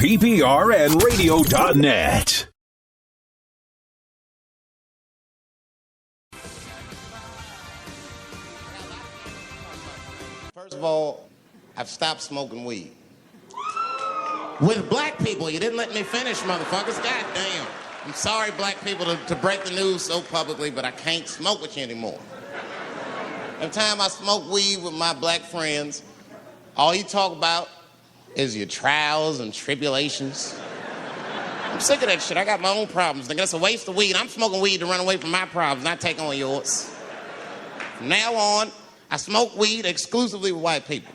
PPRNradio.net. First of all, I've stopped smoking weed. With black people, you didn't let me finish, motherfuckers. God damn. I'm sorry, black people, to break the news so publicly, but I can't smoke with you anymore. Every time I smoke weed with my black friends, all you talk about is your trials and tribulations. I'm sick of that shit. I got my own problems. Nigga, that's a waste of weed. I'm smoking weed to run away from my problems, not take on yours. From now on, I smoke weed exclusively with white people.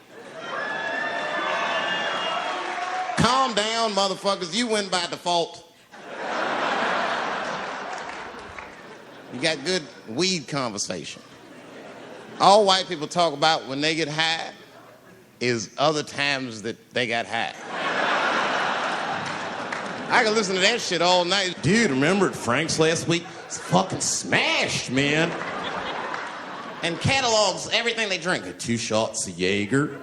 Calm down, motherfuckers. You win by default. You got good weed conversation. All white people talk about when they get high is other times that they got high. I can listen to that shit all night. Dude, remember at Frank's last week? It's fucking smashed, man. And catalogs everything they drink. 2 shots of Jaeger,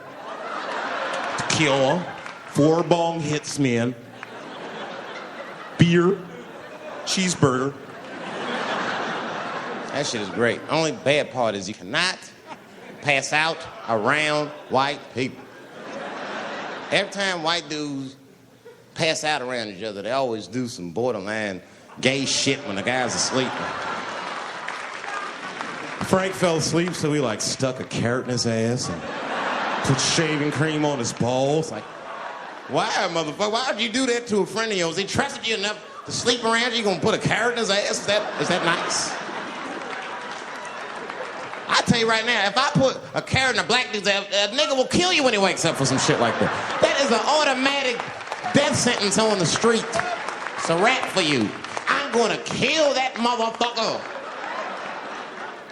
tequila, 4 bong hits, man, beer, cheeseburger. That shit is great. Only bad part is you cannot pass out around white people. Every time white dudes pass out around each other, they always do some borderline gay shit when the guy's asleep. Frank fell asleep, so he stuck a carrot in his ass and put shaving cream on his balls. Why, motherfucker? Why would you do that to a friend of yours? He trusted you enough to sleep around you. You gonna put a carrot in his ass? Is that nice? I tell you right now, if I put a carrot in a black dude's ass, a nigga will kill you when he wakes up for some shit like that. That is an automatic death sentence on the street. It's a rap for you. I'm gonna kill that motherfucker.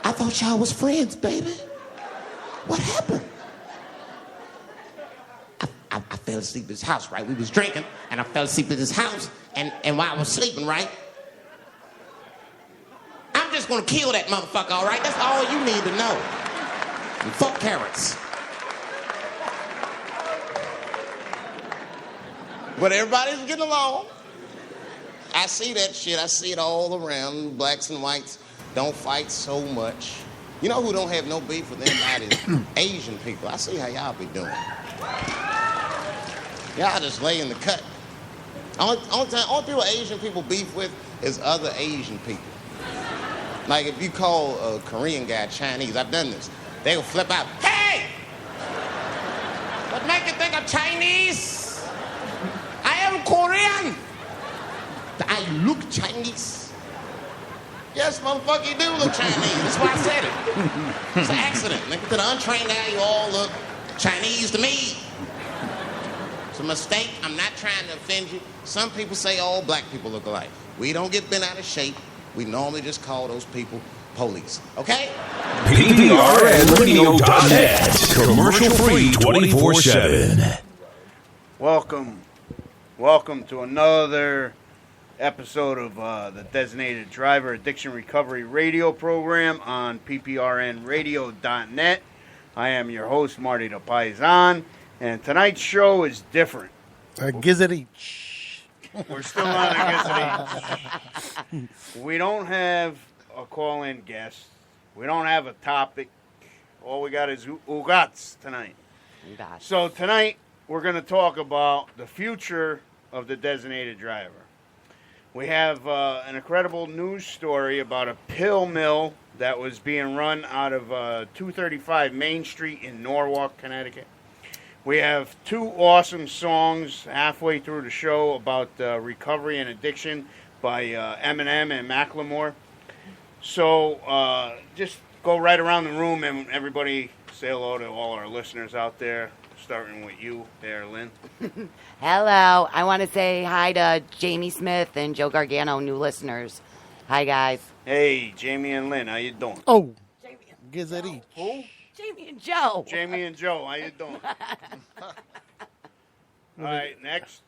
I thought y'all was friends, baby. What happened? I fell asleep at his house, right? We was drinking, and I fell asleep at his house, and while I was sleeping, right? I'm just gonna kill that motherfucker, all right? That's all you need to know. And fuck carrots. But everybody's getting along. I see that shit. I see it all around. Blacks and whites don't fight so much. You know who don't have no beef with anybody is Asian people. I see how y'all be doing. Y'all just lay in the cut. Only people Asian people beef with is other Asian people. Like if you call a Korean guy Chinese, I've done this. They will flip out. Hey! What make you think I'm Chinese? I am Korean. I look Chinese. Yes, motherfucker, you do look Chinese. That's why I said it. It's an accident. Nigga, to the untrained eye, you all look Chinese to me. It's a mistake. I'm not trying to offend you. Some people say all black people look alike. We don't get bent out of shape. We normally just call those people police. Okay? PPRNradio.net. Commercial free 24/7. Welcome to another episode of the Designated Driver Addiction Recovery Radio program on PPRNradio.net. I am your host, Marty the Paisan, and tonight's show is different. Gizzity. We're still on a Gizzity. We don't have a call-in guest. We don't have a topic. All we got is Ugats tonight. So tonight, we're going to talk about the future of the Designated Driver. We have an incredible news story about a pill mill that was being run out of 235 Main Street in Norwalk, Connecticut. We have 2 awesome songs halfway through the show about recovery and addiction by Eminem and Macklemore. So just go right around the room and everybody say hello to all our listeners out there. Starting with you there, Lynn. Hello. I want to say hi to Jamie Smith and Joe Gargano, new listeners. Hi, guys. Hey, Jamie and Lynn, how you doing? Oh, Jamie and Gizzity. Who? Jamie and Joe. Jamie and Joe, how you doing? All right, next.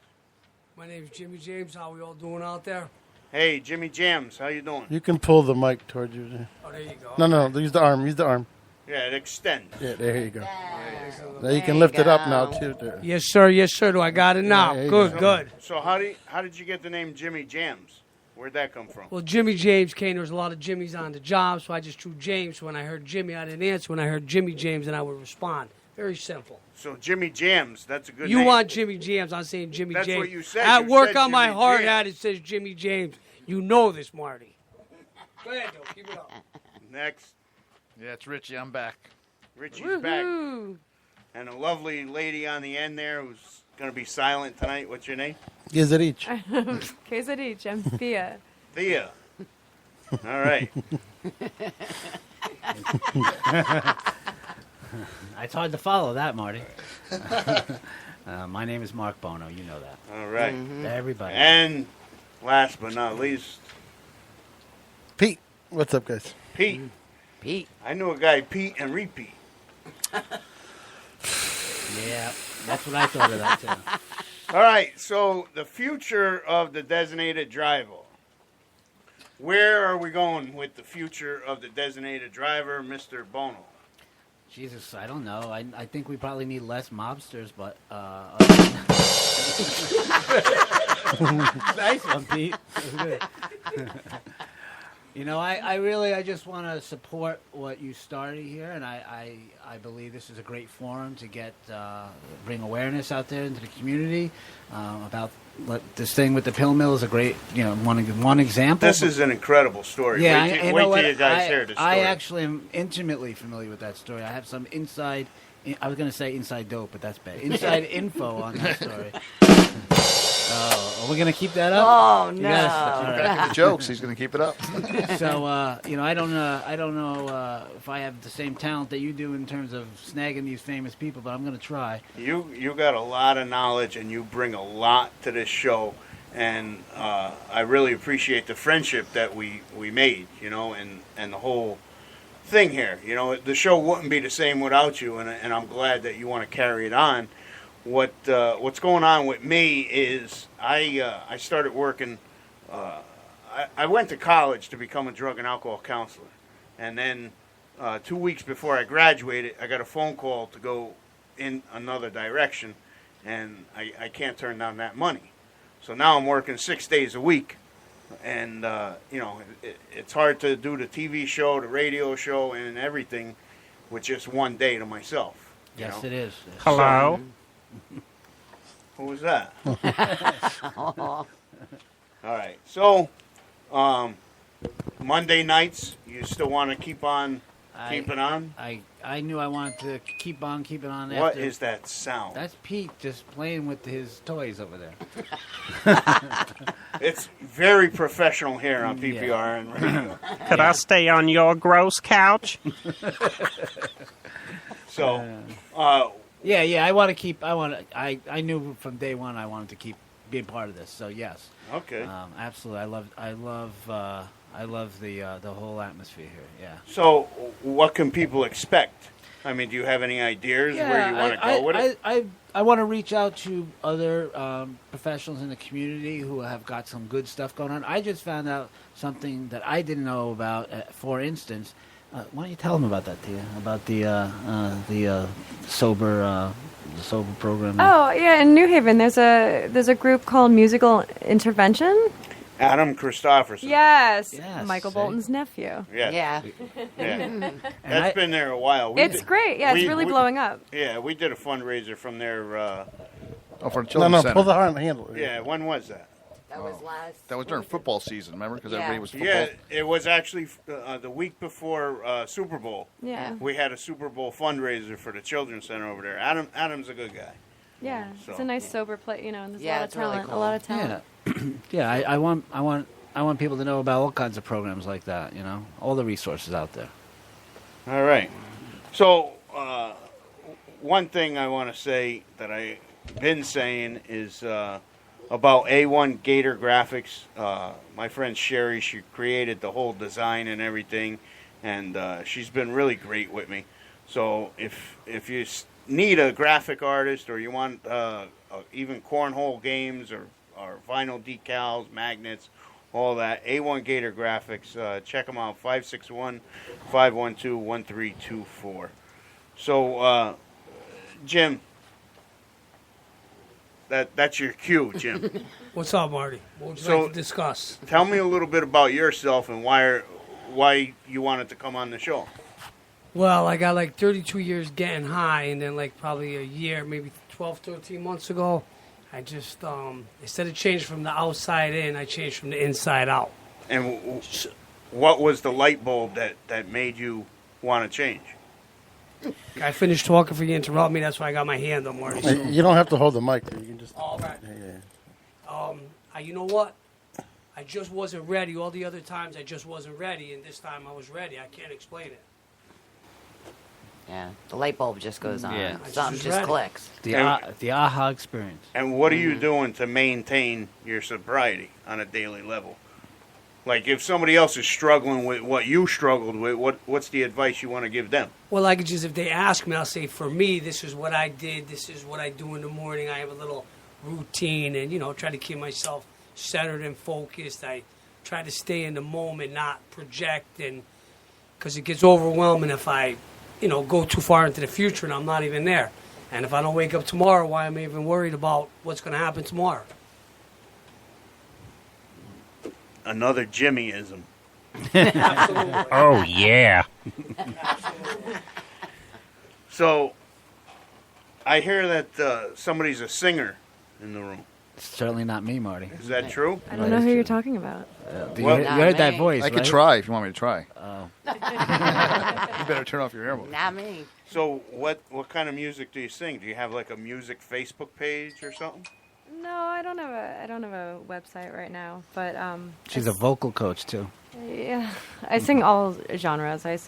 My name's Jimmy James. How we all doing out there? Hey, Jimmy Jams, how you doing? You can pull the mic towards you. Oh, there you go. No, use the arm. Use the arm. Yeah, it extends. Yeah, there you go. Now There you can lift it up now go. too. There. Yes, sir. Yes, sir. Do I got it now? there you Good, go. good. So how did you get the name Jimmy Jams? Where'd that come from? Well, Jimmy James came. There was a lot of Jimmys on the job, so I just drew James. When I heard Jimmy, I didn't answer. When I heard Jimmy James, then I would respond. Very simple. So Jimmy Jams, that's a good You name. want Jimmy James? I'm saying Jimmy That's James. what you said. At You work said on my Jimmy hard James. hat, it says Jimmy James. You know this, Marty. Go ahead, Joe. Keep it up. Next, Yeah, it's Richie. I'm back. Richie's back. And a lovely lady on the end there who's going to be silent tonight. What's your name? Gizarich. Quesadich, I'm Thea. Thea. All right. It's hard to follow that, Marty. My name is Mark Bono. You know that. All right. Everybody. And last but not least, Pete, what's up, guys? Pete. Pete. I knew a guy, Pete and Repeat. Yeah, that's what I thought of that, too. All right, so the future of the designated driver. Where are we going with the future of the designated driver, Mr. Bono? Jesus, I don't know. I think we probably need less mobsters, but... nice one, Pete. That was good. You know, I just want to support what you started here, and I believe this is a great forum to bring awareness out there into the community about this thing with the pill mill is a great, one example. This is an incredible story. Yeah, wait till you guys hear the story. I actually am intimately familiar with that story. I have some inside. I was going to say inside dope, but that's bad. Inside info on that story. Oh, are we going to keep that up? Oh, You no. gotta- all right. The jokes. He's going to keep it up. So I don't know if I have the same talent that you do in terms of snagging these famous people, but I'm going to try. You got a lot of knowledge, and you bring a lot to this show, and I really appreciate the friendship that we made, and the whole thing here. The show wouldn't be the same without you, and I'm glad that you want to carry it on. What's going on with me is I started working. I went to college to become a drug and alcohol counselor, and then 2 weeks before I graduated, I got a phone call to go in another direction, and I can't turn down that money. So now I'm working 6 days a week, and it's hard to do the TV show, the radio show, and everything with just one day to myself. Yes, it is. Hello. Who was that? All right. So, Monday nights, you still want to keep on keeping on? I knew I wanted to keep on keeping on. What after. is that sound? That's Pete just playing with his toys over there. It's very professional here on PPR and radio. Could I stay on your gross couch? So, Yeah. I want to keep. I knew from day one I wanted to keep being part of this. So yes. Okay. Absolutely. I love the whole atmosphere here. Yeah. So, what can people expect? I mean, do you have any ideas where you want to go with it? I want to reach out to other professionals in the community who have got some good stuff going on. I just found out something that I didn't know about. For instance, why don't you tell them about that, Tia? About the sober program. Oh yeah, in New Haven, there's a group called Musical Intervention. Adam Christofferson. Yes, Yes, Michael see? Bolton's nephew. Yeah. That's been there a while. It's great. Yeah, it's really blowing up. Yeah, we did a fundraiser from there. For the No, Children's Center. pull the hard handle. Yeah, when was that? That was last. That was during football season, remember? Because Yeah. everybody was football. Yeah, it was actually the week before Super Bowl. Yeah. We had a Super Bowl fundraiser for the Children's Center over there. Adam's a good guy. Yeah, So- it's a nice sober play. And there's Yeah, a lot of it's really talent. cool. A lot of talent. Yeah, I want people to know about all kinds of programs like that. All the resources out there. All right. So, one thing I want to say that I've been saying is about A1 Gator Graphics. My friend Sherry, she created the whole design and everything, and she's been really great with me. So if you need a graphic artist, or you want even cornhole games or vinyl decals, magnets, all that. A1 Gator Graphics. Check them out, 561-512-1324. So, Jim, that's your cue, Jim. What's up, Marty? What would you So- like to discuss? Tell me a little bit about yourself and why you wanted to come on the show. Well, I got like 32 years getting high, and then like probably a year, maybe 12, 13 months ago, I just, instead of changing from the outside in, I changed from the inside out. And what was the light bulb that made you want to change? I finished talking for you to interrupt me. That's why I got my hand on Marty. Hey, you don't have to hold the mic. You can just. All right. Yeah. You know what? I just wasn't ready. All the other times I just wasn't ready, and this time I was ready. I can't explain it. Yeah, the light bulb just goes on. Yeah. I Something just just read it. clicks. The aha experience. And what are you doing to maintain your sobriety on a daily level? Like, if somebody else is struggling with what you struggled with, what's the advice you want to give them? Well, I could just, if they ask me, I'll say, for me, this is what I did. This is what I do in the morning. I have a little routine and, try to keep myself centered and focused. I try to stay in the moment, not project, and because it gets overwhelming if I, go too far into the future and I'm not even there. And if I don't wake up tomorrow, why am I even worried about what's going to happen tomorrow? Another Jimmyism. Absolutely. Oh, yeah. So, I hear that somebody's a singer in the room. It's certainly not me, Marty. Is that true? I don't know who you're talking about. You Well- heard, you heard that me. voice, I right? could try if you want me to try. Oh. You better turn off your earbuds. Not me. So, what kind of music do you sing? Do you have like a music Facebook page or something? No, I don't have a website right now, but She's a vocal coach, too. yeah, I sing all genres. I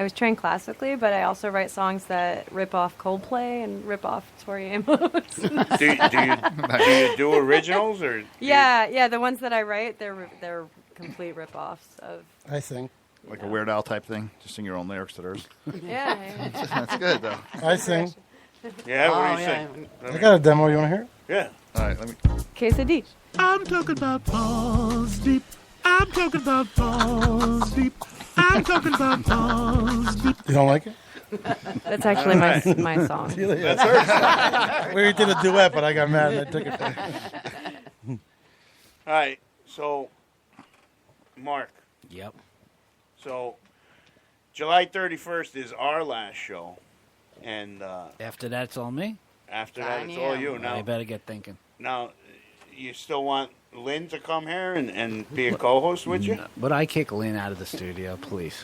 was trained classically, but I also write songs that rip off Coldplay and rip off Tori Amos. Do you do originals or? do you- yeah, the ones that I write, they're complete rip-offs of. I sing. Like a Weird Al type thing. Just sing your own lyrics to theirs. Yeah. That's good, though. I sing. Yeah, what Oh, do you yeah. sing? I got a demo. You want to hear? Yeah. All right, let me. Quesadilla. I'm talking about balls deep. I'm talking about balls deep. I'm talking about balls deep. You don't like it? That's actually my song. That's her. We did a duet, but I got mad and I took it. All right. So, Mark. Yep. So, July 31st is our last show, and After that, it's all me. after that, On it's all you. you. I Now, better get thinking. you still want Lynn to come here and be a co-host with you? But I kick Lynn out of the studio, please.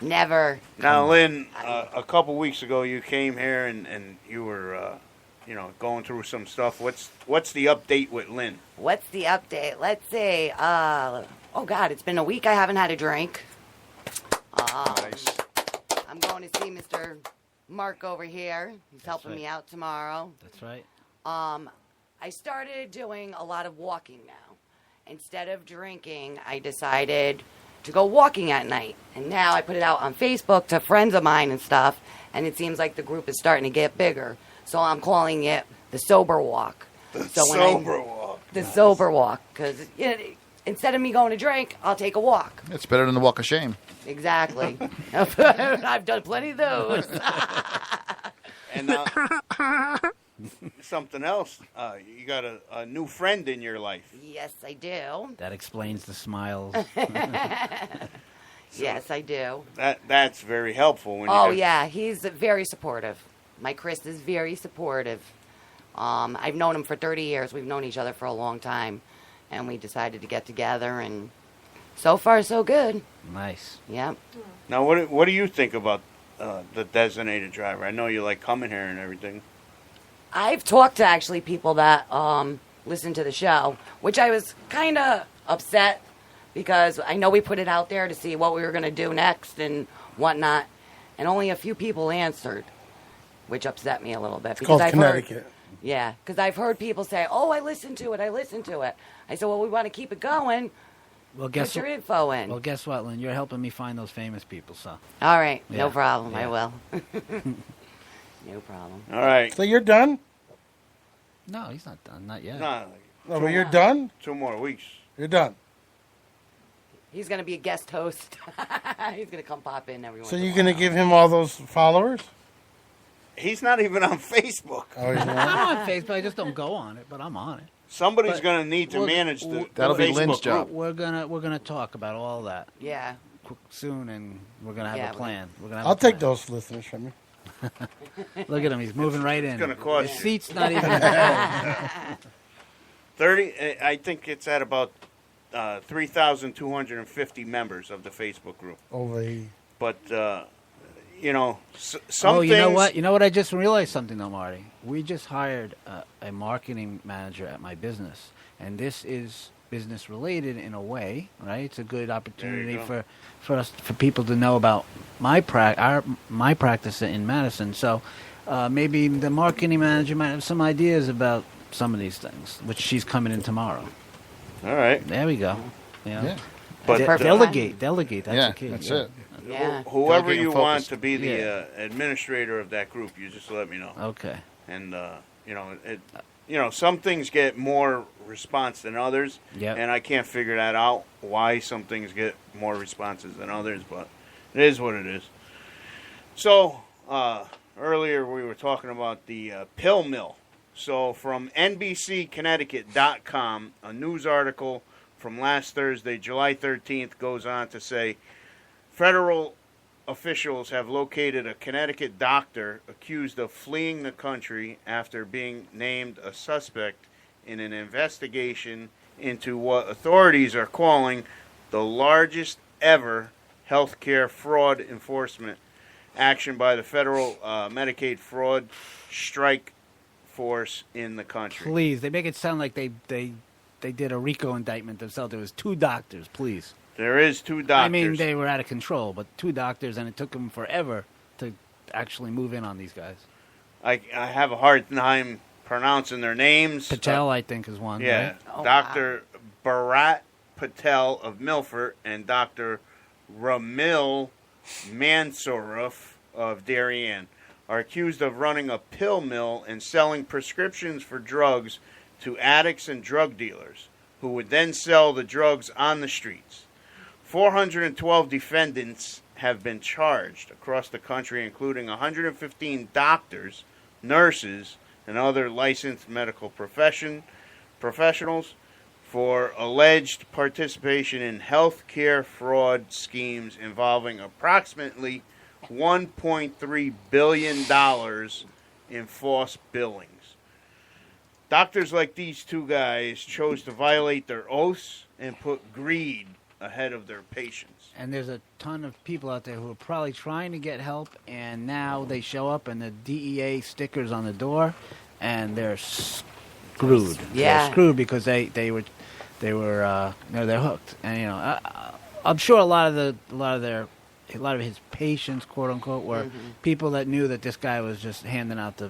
Never. Now, Lynn, a couple weeks ago, you came here and you were, going through some stuff. What's the update with Lynn? What's the update? Let's see. Oh, God, it's been a week I haven't had a drink. Nice. I'm going to see Mr. Mark over here. He's helping right. me out tomorrow. That's right. I started doing a lot of walking now. Instead of drinking, I decided to go walking at night. And now I put it out on Facebook to friends of mine and stuff, and it seems like the group is starting to get bigger. So I'm calling it the Sober Walk. Sober walk. The Sober Walk. Because instead of me going to drink, I'll take a walk. It's better than the walk of shame. Exactly. I've done plenty of those. And something else, you got a new friend in your life. Yes, I do. That explains the smiles. Yes, I do. That's very helpful. When Oh, you yeah. He's very supportive. My Chris is very supportive. I've known him for 30 years. We've known each other for a long time. And we decided to get together, and so far, so good. Nice. Yep. Now, what do you think about the designated driver? I know you like coming here and everything. I've talked to actually people that listen to the show, which I was kind of upset because I know we put it out there to see what we were going to do next and whatnot, and only a few people answered, which upset me a little bit. It's called Connecticut. Yeah, because I've heard people say, "Oh, I listened to it. I said, "Well, we want to keep it going. Well, Put your info in." Well, guess what, Lynn? You're helping me find those famous people, so. All right, no Yeah, problem. I yeah. will. No problem. All right. So you're done? No, he's not done. Not yet. No, No, but you're done? 2 more weeks. You're done. He's going to be a guest host. He's going to come pop in every once So in a you're going to while. give him all those followers? He's not even on Facebook. Oh, he's not? I'm on Facebook. I just don't go on it, but I'm on it. Somebody's But going to need to we're- manage the That'll be Facebook Lynn's group. job. We're gonna talk about all that Yeah. soon, and we're gonna have Yeah, a plan. We're gonna have I'll a take plan. those listeners from you. Look at him. He's moving right in. gonna cost His you. seat's not even. 30. I think it's at about 3,250 members of the Facebook group. Over here. But some Oh, you know things- what? You know what? I just realized something, though, Marty. We just hired a marketing manager at my business, and this is business related in a way, right? It's a good opportunity go. for us, for people to know about my practice in Madison. So maybe the marketing manager might have some ideas about some of these things, which she's coming in tomorrow. All right. There we go. Yeah. Yeah. But Delegate. That's Yeah, the key. that's it. Yeah. whoever Delegate you and want focus. to be the Yeah. administrator of that group, you just let me know. Okay. And some things get more response than others. Yep. And I can't figure that out, why some things get more responses than others, but it is what it is. So earlier we were talking about the pill mill. So from NBCConnecticut.com, a news article from last Thursday, July 13th, goes on to say federal officials have located a Connecticut doctor accused of fleeing the country after being named a suspect in an investigation into what authorities are calling the largest ever healthcare fraud enforcement action by the federal Medicaid fraud strike force in the country. Please, they make it sound like they did a RICO indictment themselves. There was 2 doctors, please. There is 2 doctors. I mean, they were out of control, but 2 doctors, and it took them forever to actually move in on these guys. I have a hard time pronouncing their names. Patel, I think, is one. Yeah, right? Oh, Dr. Bharat Patel of Milford and Dr. Ramil Mansourov of Darien are accused of running a pill mill and selling prescriptions for drugs to addicts and drug dealers, who would then sell the drugs on the streets. 412 defendants have been charged across the country, including 115 doctors, nurses, and other licensed medical professionals for alleged participation in health care fraud schemes involving approximately $1.3 billion in false billings. Doctors like these 2 guys chose to violate their oaths and put greed ahead of their patients. And there's a ton of people out there who are probably trying to get help, and now they show up and the DEA stickers on the door, and they're screwed. Yeah. They're screwed because they're hooked. And I'm sure a lot of his patients, quote unquote, were people that knew that this guy was just handing out the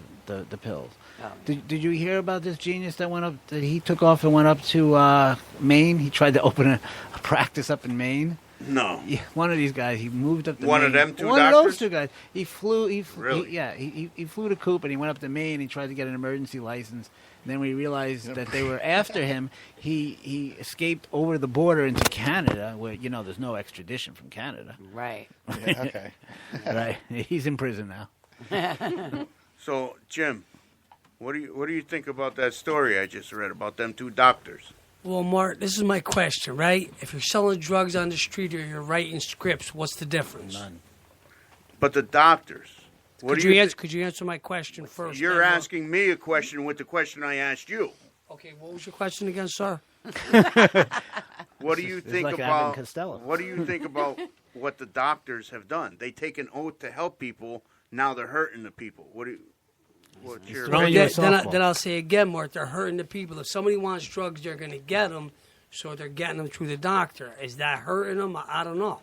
pills. Oh. Did you hear about this genius that he took off and went up to Maine? He tried to open a practice up in Maine. No. Yeah, one of these guys, he moved up to One Maine. of them 2 One doctors? of those 2 guys. He flew. Really? He flew to Coop and he went up to Maine. He tried to get an emergency license. And then we realized that they were after him. He escaped over the border into Canada, where there's no extradition from Canada. Right. Yeah, okay. Right? He's in prison now. So, Jim, what do you think about that story I just read about them 2 doctors? Well, Mark, this is my question, right? If you're selling drugs on the street or you're writing scripts, what's the difference? None. But the doctors. What Could do you, you answer? Could you answer my question first? You're then, Mark? asking me a question with the question I asked you. Okay, what was your question again, sir? What do you think like Abbott and about Costello. what do you think about what the doctors have done? They take an oath to help people. Now they're hurting the people. What's your throwing you a softball. Then I'll say again, Mark, they're hurting the people. If somebody wants drugs, they're going to get them, so they're getting them through the doctor. Is that hurting them? I don't know.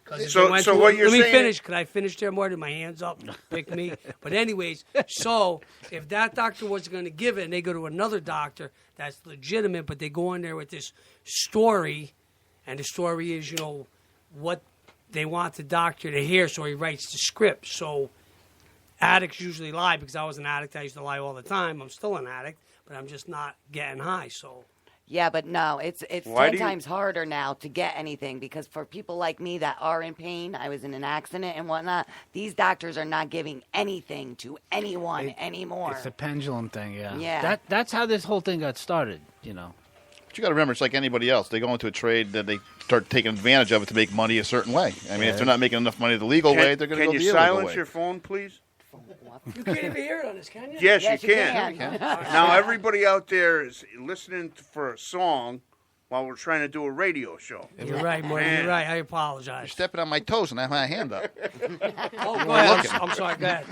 'Cause if So- they went so through- what you're let me saying- finish. Could I finish there, Marty? My hands up. Pick me. But anyways, so if that doctor wasn't going to give it and they go to another doctor that's legitimate, but they go in there with this story, and the story is, what they want the doctor to hear, so he writes the script. So addicts usually lie, because I was an addict. I used to lie all the time. I'm still an addict, but I'm just not getting high. So Yeah, but no, it's Why 10 do you- times harder now to get anything because for people like me that are in pain, I was in an accident and whatnot, these doctors are not giving anything to anyone anymore. It's a pendulum thing, yeah. Yeah. That's how this whole thing got started, you know. But you got to remember, it's like anybody else. They go into a trade that they start taking advantage of it to make money a certain way. I mean, if they're not making enough money the legal way, they're going to go Can the you illegal silence way. your phone, please? You can't even hear it on this, can you? Yes, Yes, you you can. can. Now, everybody out there is listening for a song while we're trying to do a radio show. You're right, Marty. Man. You're right. I You're apologize. stepping on my toes and I have my hand up. Oh, go ahead. I'm sorry. Go ahead.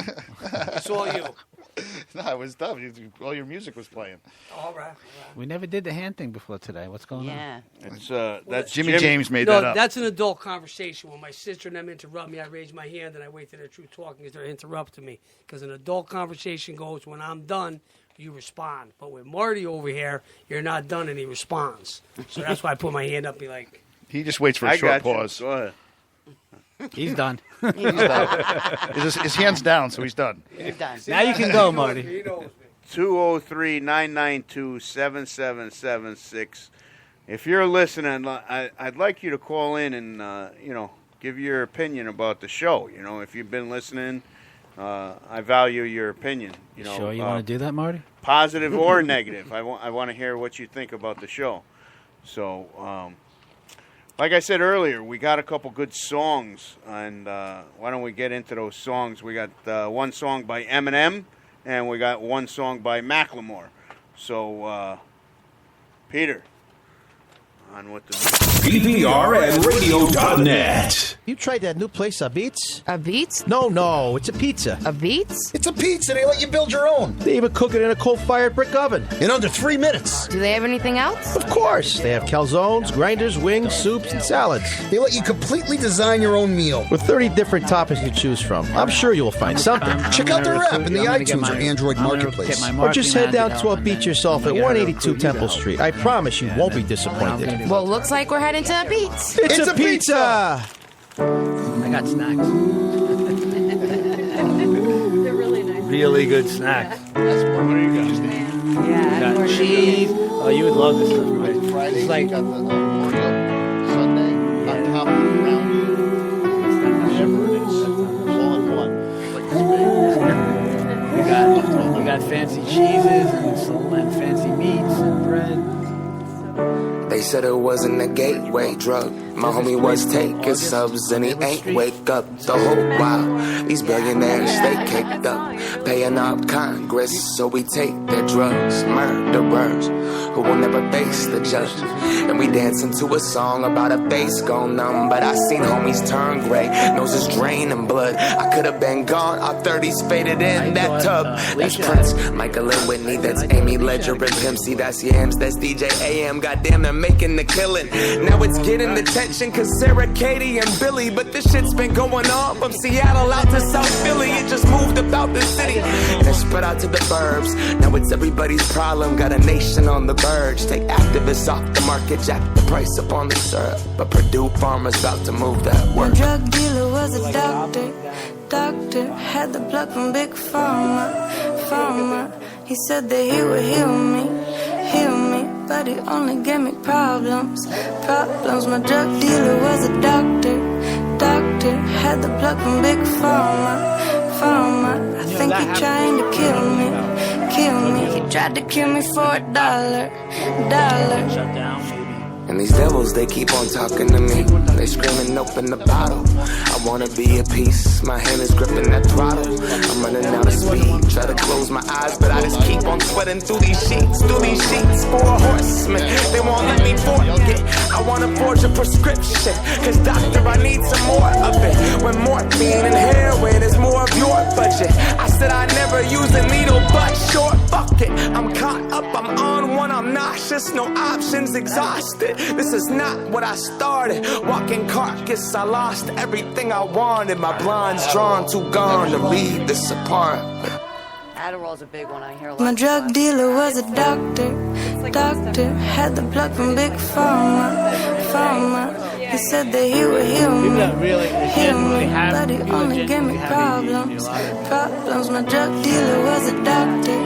It's all you. No, it was tough. All your music was playing. All right. We never did the hand thing before today. What's going on? Yeah. It's that's Jimmy James made No, that up. that's an adult conversation. When my sister and them interrupt me, I raise my hand and I wait till they're through talking because they're interrupting me. Because an adult conversation goes, when I'm done, you respond. But with Marty over here, you're not done and he responds. So that's why I put my hand up and be like, He just waits for a I short got you. pause. Go ahead. He's done. He's done. His hand's down, so he's done. You're done. Now you can go, Marty. he knows me. 203-992-7776. If you're listening, I'd like you to call in and give your opinion about the show. You know, if you've been listening, I value your opinion. You know, Sure you want to do that, Marty? positive or negative. I want to hear what you think about the show. So, like I said earlier, we got a couple good songs, and why don't we get into those songs? We got one song by Eminem, and we got one song by Macklemore. So, Peter, on with the PPRNradio.net. You tried that new place, Beats? Beats? No, it's a pizza. Beats? It's a pizza. They let you build your own. They even cook it in a coal-fired brick oven in under 3 minutes. Do they have anything else? Of course. They have calzones, grinders, wings, soups, and salads. They let you completely design your own meal with 30 different toppings to choose from. I'm sure you'll find something. Check out their app in the iTunes or Android Marketplace. Or just head down to a Beats yourself at 182 Temple Street. I promise you won't be disappointed. Well, looks like we're heading to Beats. It's a pizza! I got snacks. They're really nice. Really good snacks. What do you got? Yeah, Got cheese. Oh, you would love this stuff, right? Friday, It's like you got the Oreo Sunday on top of the round. Whatever it is. It's all in one. It's like we got fancy cheeses and fancy meats and bread. They said it wasn't a gateway drug. My homie was taking subs and he ain't wake up the whole while. These billionaires, they caked up, paying up Congress, so we take their drugs. Murderers who will never face the judge. And we dancing to a song about a face gone numb. But I seen homies turn gray, noses draining blood. I could have been gone, our 30s faded in that tub. That's Prince, Michael and Whitney, that's Amy Ledger and Pimp C, that's Yams, that's DJ AM. Goddamn, they're making the killing. Now it's getting attention cause Sarah, Katie, and Billy. But this shit's been going on from Seattle out to South Philly. It just moved about the city and it spread out to the burbs. Now it's everybody's problem, got a nation on the verge. Take activists off the market, jack the price up on the syrup. But Purdue Pharma's about to move that My work. drug dealer was a doctor, had the plug from Big Pharma. He said that he would heal me, but he only gave me problems. My drug dealer was a doctor, had the plug from Big Pharma. I think he trying to kill me. He tried to kill me for $1. And these devils, they keep on talking to me. They screaming, open the bottle. I wanna be a piece. My hand is gripping that throttle. I'm running out of speed. Try to close my eyes, but I just keep on sweating through these sheets. For a horseman, they won't let me forget. I wanna forge a prescription, cause doctor, I need some more of it. When morphine and heroin is more of your budget. I said I never use a needle, but sure, fuck it. I'm caught up, I'm on one, I'm nauseous. No options, exhausted. This is not what I started. Walking carcass, I lost everything I wanted. My blinds drawn, too gone to read this apart. Adderall's a big one. I hear a lot. My drug dealer was a doctor, had the plug from Big Pharma. He said that he would heal me, but he only gave me problems. My drug dealer was a doctor,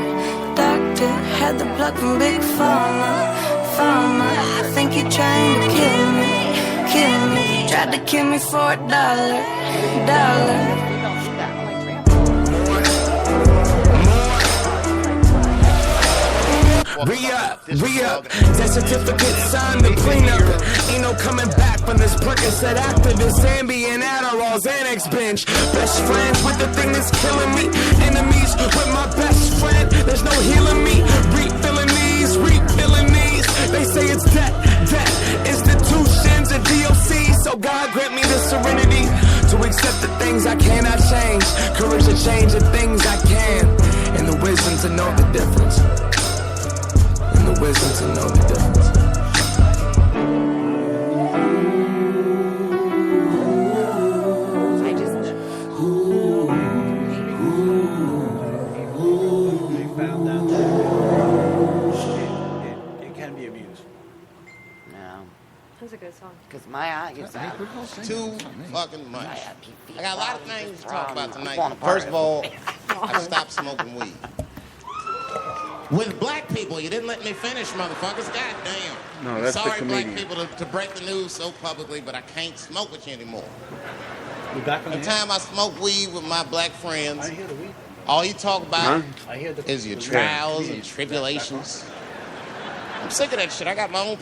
had the plug from Big Pharma. farmer. I think you're trying to kill me, kill me. Tried to kill me for $1, $1. Re-up, death certificate signed the cleanup. Ain't no coming back from this Percocet activist, Ambien, Adderall, Xanax binge. Best friends with the thing that's killing me. Enemies with my best friend, there's no healing me. Refilling these. They say it's debt, institutions and DOC. So God grant me the serenity to accept the things I cannot change. Courage to change the things I can. And the wisdom to know the difference. The wisdom to know the difference. They found out that it can be abused. No. That's a good song. Because my eye is out. Too fucking much. I got a lot of things to talk about tonight. falling apart. First of all, I stopped smoking weed. With black people, you didn't let me finish, motherfuckers. God damn. No, that's the Sorry, black comedian. people, to break the news so publicly, but I can't smoke with you anymore. We back on The time I smoke weed with my black friends, I hear the weed. all you talk about I hear the is your trials and tribulations. I'm sick of that shit. I got my own.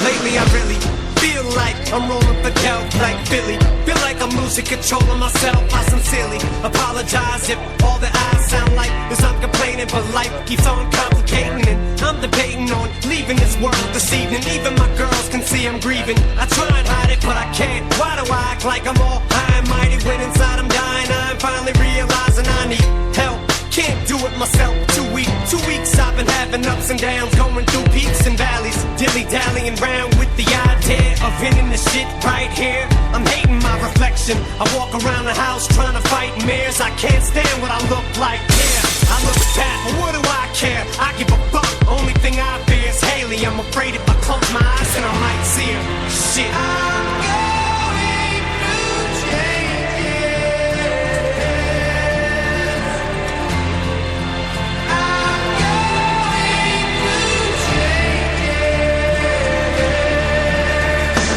Lately I really feel like I'm rolling for dough like Billy. Feel like I'm losing control of myself. I sincerely apologize if all that I sound like is I'm complaining, but life keeps on complicating and I'm debating on leaving this world this evening. Even my girls can see I'm grieving. I try and hide it, but I can't. Why do I act like I'm all high and mighty when inside I'm dying? I'm finally realizing I need help. Can't do it myself, 2 weeks. 2 weeks I've been having ups and downs, going through peaks and valleys, dilly-dallying around with the idea of ending the shit right here. I'm hating my reflection. I walk around the house trying to fight mirrors. I can't stand what I look like. Yeah, I look fat, but what do I care? I give a fuck. Only thing I fear is Haley. I'm afraid if I close my eyes and I might see her. Shit. I'm going through changes.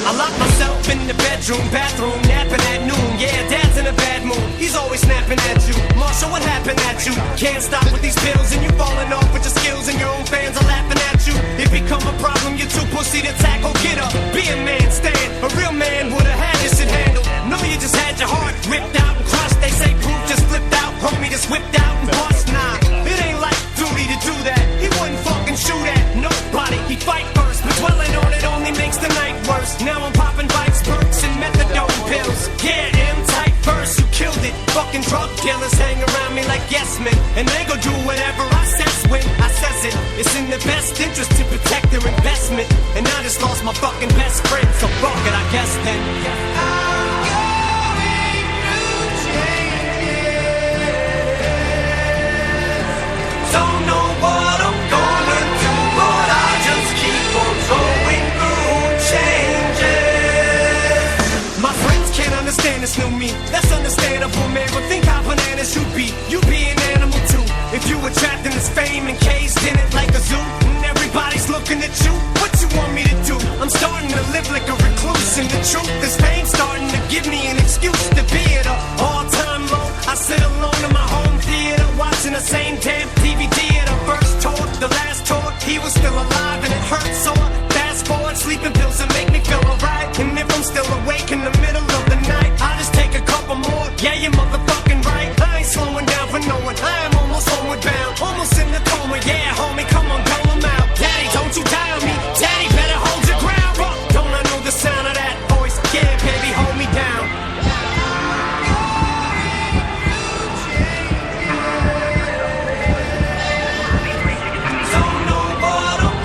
I lock myself in the bedroom, bathroom, napping at noon. Yeah, Dad's in a bad mood. He's always snapping at you. Marshall, what happened at you? Can't stop with these pills and you falling off with your skills and your own fans are laughing at you. It become a problem, you're too pussy to tackle. Get up, be a man, stand. A real man would've had this shit handled. No, you just had your heart ripped out and crushed. They say proof just flipped out. Homie just whipped out and bust. Nah, it ain't like duty to do that. He wouldn't fucking shoot at nobody. He'd fight first, but dwelling on it only makes the night worse. Now I'm popping Vicks, perks, and methadone pills. Yeah, M-type verse, you killed it. Fucking drug dealers hang around me like yes men, and they go do whatever I says when I says it. It's in their best interest to protect their investment, and I just lost my fucking best friend, so fuck it, I guess then. Don't know what I'm gonna do, but I just keep on going through changes. My friends can't understand this new me. That's understandable, man. But think how bananas you be. You be an animal too. If you were trapped in this fame and caged in it like a zoo, and everybody's looking at you, what you want me to do? I'm starting to live like a recluse, and the truth is fame's starting to give me an excuse to be at an all-time low. I sit alone in my home theater, watching the same damn DVD at the first tour, the last tour. He was still alive and it hurt so I fast forward, sleeping pills that make me feel alright. And if I'm still awake in the middle of the night, I just take a couple more. Yeah, you're motherfucking right. I ain't slowing down for no one. I am almost homeward bound, almost in the coma. Yeah, homie, come on, blow 'em out. Daddy, don't you die on me. Daddy, better hold your ground. Don't I know the sound of that voice? Yeah, baby, hold me down. Don't know what I'm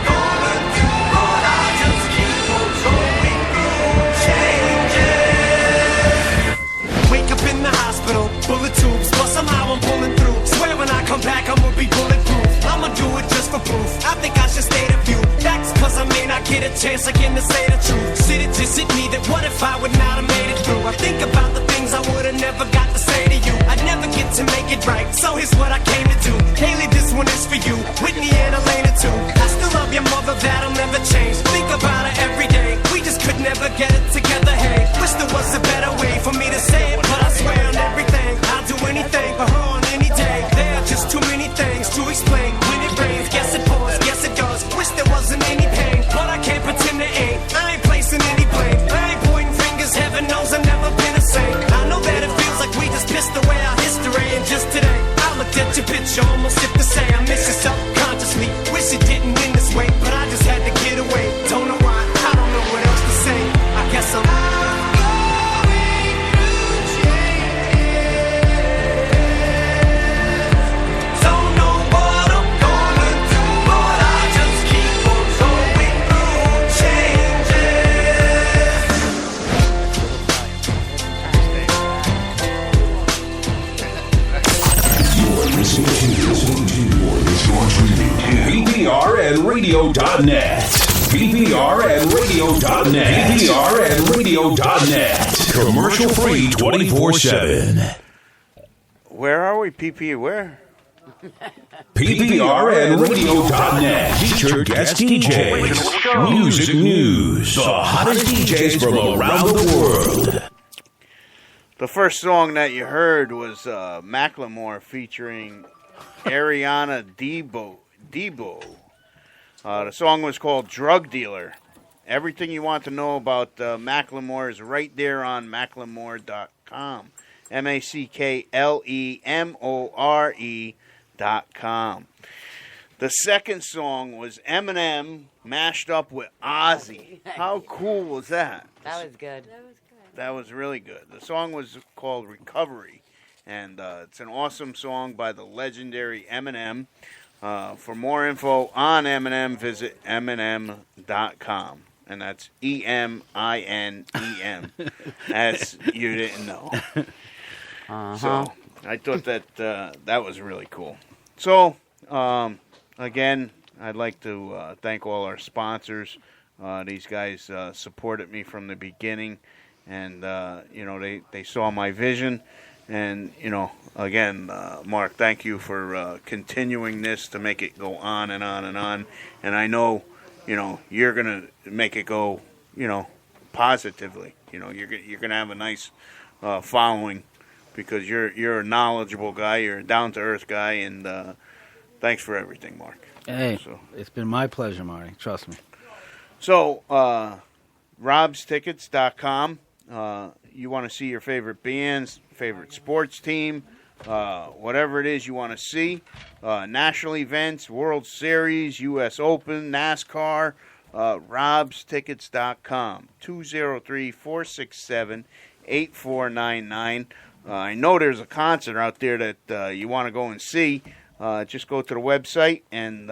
a chance again to say the truth. Shit, it just hit me that what if I would not have made it through? I think about the things I would have never got to say to you. I'd never get to make it right, so here's what I came to do. Haley, this one is for you. Whitney and Elena too. I still love your mother, that'll never change. Think about her every day. We just could never get it together, hey. Wish there was a better way for me to say it, but I swear on everything, I'll do anything for her on any day. There are just too many things to explain. When it rains, guess it pours, guess it does. Wish there wasn't any pain, but I can't pretend there ain't. I ain't placing any blame. I ain't pointing fingers, heaven knows I've never been a saint. I know that it feels like we just pissed away our history, and just today I looked at your picture, almost if to say I miss you subconsciously. Wish it didn't end this way, but I just had to get away. Don't know why, I don't know what else to say. I guess I'm PPRNradio.net. PPRNradio.net. PPRNradio.net. Commercial free 24/7. Where are we? PP where? PPRNradio.net. Featured guest DJs. Music news. The hottest DJs from around the world. The first song that you heard was Macklemore featuring Ariana Debo. The song was called Drug Dealer. Everything you want to know about Macklemore is right there on Macklemore.com. MackLemore.com. The second song was Eminem mashed up with Ozzy. How cool was that? That was good. That was really good. The song was called Recovery, and it's an awesome song by the legendary Eminem. For more info on Eminem, visit Eminem.com. And that's EMINEM, as you didn't know. So I thought that that was really cool. So, again, I'd like to thank all our sponsors. These guys supported me from the beginning, and, they saw my vision. And, again, Mark, thank you for continuing this to make it go on and on and on. And I know, you're going to make it go, positively. You're going to have a nice following because you're a knowledgeable guy. You're a down-to-earth guy. And thanks for everything, Mark. Hey, it's been my pleasure, Marty. Trust me. So, robstickets.com. You want to see your favorite bands, favorite sports team, whatever it is you want to see. National events, World Series, U.S. Open, NASCAR, robstickets.com, 203-467-8499. I know there's a concert out there that you want to go and see. Just go to the website and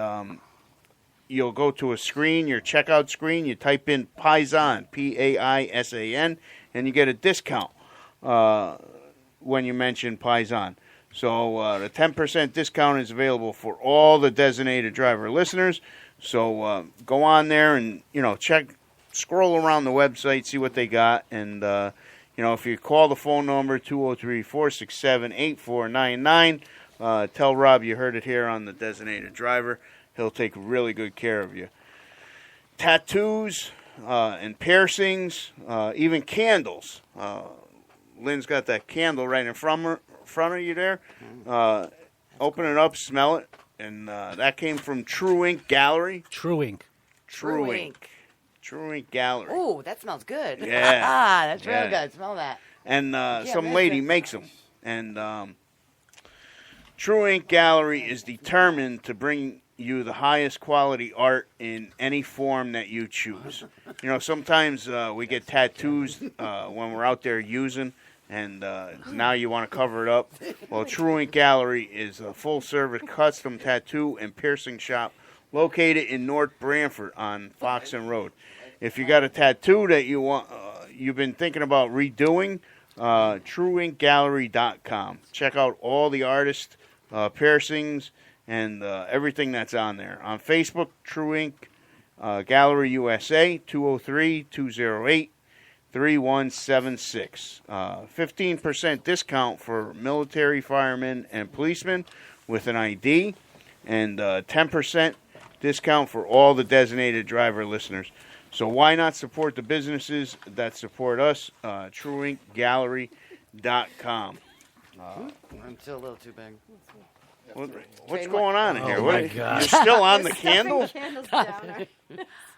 you'll go to a screen, your checkout screen. You type in Paisan, Paisan, and you get a discount when you mention Paisan. So the 10% discount is available for all the designated driver listeners. So go on there and, scroll around the website, see what they got. And, if you call the phone number, 203-467-8499, tell Rob you heard it here on the designated driver. He'll take really good care of you. Tattoos and piercings, even candles. Lynn's got that candle right in front of you there. Open it up, smell it, and that came from True Ink Gallery. True Ink. True Ink Gallery. Ooh, that smells good. Yeah. That's real good. Smell that. And some lady makes them. And True Ink Gallery is determined to bring you the highest quality art in any form that you choose. Sometimes we get tattoos when we're out there using, and now you want to cover it up. Well, True Ink Gallery is a full-service custom tattoo and piercing shop located in North Branford on Foxen Road. If you got a tattoo that you've been thinking about redoing, TrueInkGallery.com. Check out all the artists, piercings, and everything that's on there. On Facebook, True Ink Gallery USA, 203-208-3176. 15% discount for military, firemen, and policemen with an ID, and 10% discount for all the designated driver listeners. So why not support the businesses that support us? TrueInkGallery.com. I'm still a little too big. What's going on in here? Oh, my God. You're still on the candle?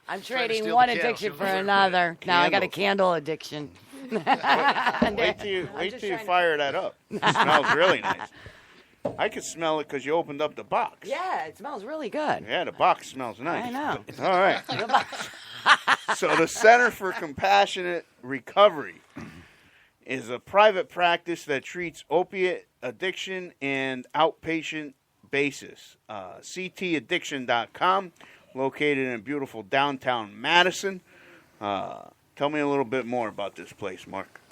I'm Trying to trading steal one the candle. addiction for another. Now I got a candle addiction. Wait till you fire that up. It smells really nice. I could smell it because you opened up the box. Yeah, it smells really good. Yeah, the box smells nice. I know. All right. So the Center for Compassionate Recovery is a private practice that treats opiate addiction and outpatient basis. CTaddiction.com, located in beautiful downtown Madison. Tell me a little bit more about this place, Mark.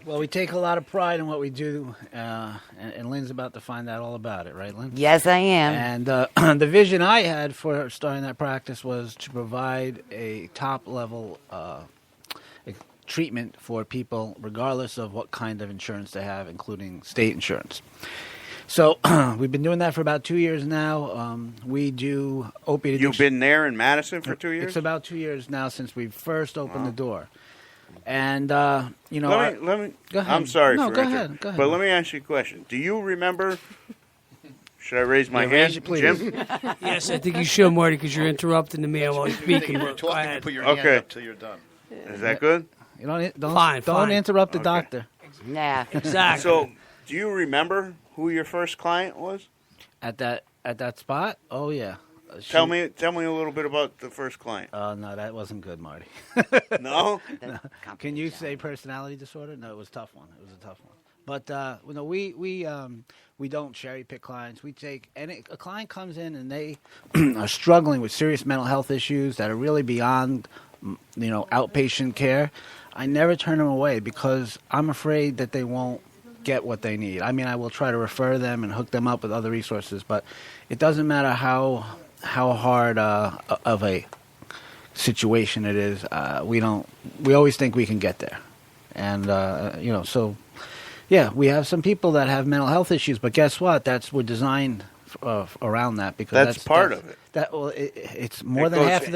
Well, we take a lot of pride in what we do, and Lynn's about to find out all about it, right, Lynn? Yes, I am. And the vision I had for starting that practice was to provide a top-level treatment for people, regardless of what kind of insurance they have, including state insurance. So we've been doing that for about 2 years now. We do opiate addiction. You've been there in Madison for 2 years? It's about 2 years now since we first opened the door. And, you know... Let me go ahead. I'm sorry no, for go interrupting. ahead. But let me ask you a question. Do you remember... Should I raise my hand, raise it, please. Jim? Yes, I think you should, Marty, because you're interrupting me while I'm speaking. If you're Go talking, you ahead. put your hand Okay. up till you're done. Is that good? You don't Fine. interrupt the doctor. Nah. Exactly. So, do you remember who your first client was? At that spot? Oh, yeah. Tell me a little bit about the first client. Oh, no, that wasn't good, Marty. No? Can you say personality disorder? No, it was a tough one. It was a tough one. But you know, we don't cherry pick clients. We take a client comes in and they are struggling with serious mental health issues that are really beyond, outpatient care. I never turn them away because I'm afraid that they won't get what they need. I mean, I will try to refer them and hook them up with other resources, but it doesn't matter how hard of a situation it is. We always think we can get there, and so yeah, we have some people that have mental health issues, but guess what? We're designed around that because that's part of it. It's more than half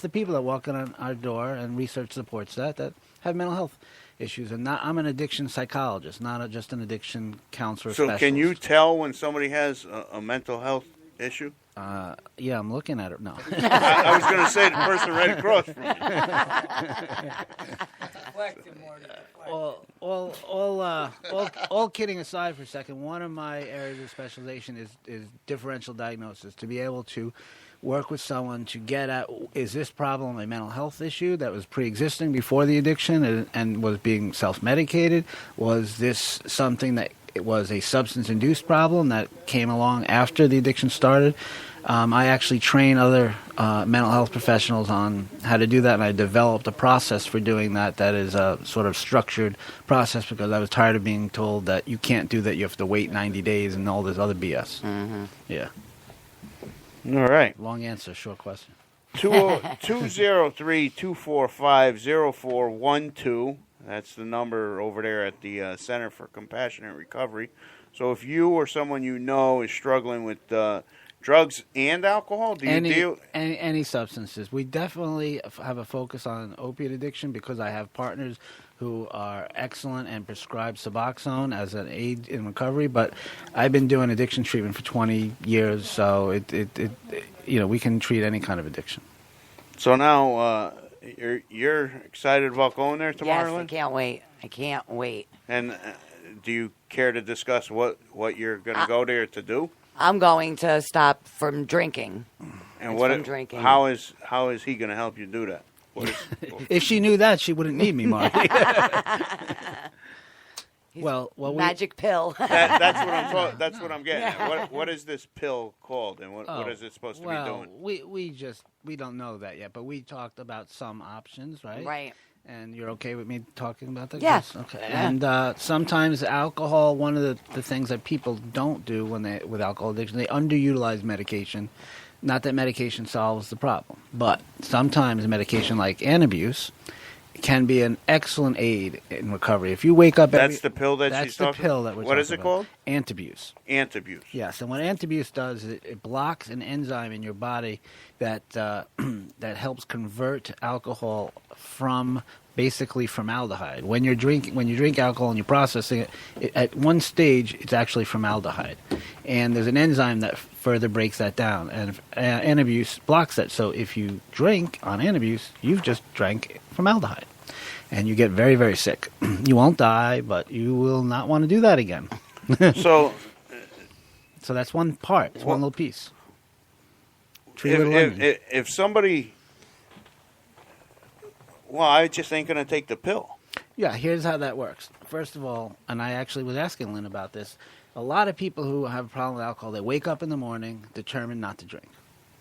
the people that walk in on our door, and research supports that have mental health issues. And I'm an addiction psychologist, not just an addiction counselor. So specialist. can you tell when somebody has a mental health issue? Yeah, I'm looking at it. No. I was going to say the person right across from you. All kidding aside for a second, one of my areas of specialization is differential diagnosis, to be able to work with someone to get at, is this problem a mental health issue that was pre-existing before the addiction and was being self-medicated? Was this something that it was a substance-induced problem that came along after the addiction started? I actually train other mental health professionals on how to do that, and I developed a process for doing that is a sort of structured process because I was tired of being told that you can't do that, you have to wait 90 days and all this other BS. Mm-hmm. Yeah. All right. Long answer, short question. 203-245-0412. That's the number over there at the Center for Compassionate Recovery. So if you or someone you know is struggling with drugs and alcohol, do you deal? Any substances. We definitely have a focus on opiate addiction because I have partners who are excellent and prescribe Suboxone as an aid in recovery. But I've been doing addiction treatment for 20 years, so we can treat any kind of addiction. So now you're excited about going there tomorrow? Yes, I can't wait. I can't wait. And do you care to discuss what you're going to go there to do? I'm going to stop from drinking. And from drinking. How is he going to help you do that? If she knew that, she wouldn't need me, Mark. well, magic pill. That's what I'm getting at. What is this pill called, and what is it supposed to be doing? We don't know that yet, but we talked about some options, right? Right. And you're okay with me talking about that? Yes. Okay. Yeah. And sometimes alcohol, one of the things that people don't do with alcohol addiction, they underutilize medication. Not that medication solves the problem, but sometimes a medication like Antabuse can be an excellent aid in recovery. If you wake up, That's the pill that that's she's the talking pill that we're What is talking it called? about. Antabuse. Antabuse. Yes, and what Antabuse does is it blocks an enzyme in your body that that helps convert alcohol from basically formaldehyde. When you drink alcohol and you're processing it, at one stage it's actually formaldehyde, and there's an enzyme that further breaks that down, and Antabuse blocks that. So if you drink on Antabuse, you've just drank formaldehyde, and you get very, very sick. You won't die, but you will not want to do that again. So that's one part. It's one little piece. Tree little onion. If somebody, well, I just ain't gonna take the pill. Yeah, here's how that works. First of all, and I actually was asking Lynn about this, a lot of people who have a problem with alcohol, they wake up in the morning determined not to drink,